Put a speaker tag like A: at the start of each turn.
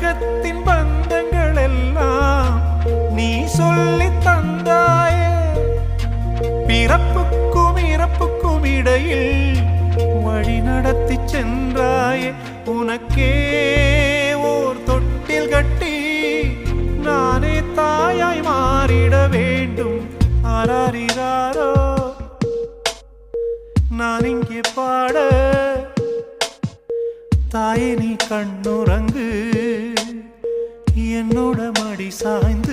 A: உலகத்தின் பந்தங்கள் எல்லாம் நீ சொல்லி தந்தாயே. பிறப்புக்கும் இறப்புக்கும் இடையில் வழி நடத்தி சென்றாயே. உனக்கே ஓர் தொட்டில் கட்டி நானே தாயாய் மாறிட வேண்டும். ஆராரிராரோ நான் இங்கே பாட, தாயே நீ கண்ணுறங்கு, என்னோட மடி சாய்ந்து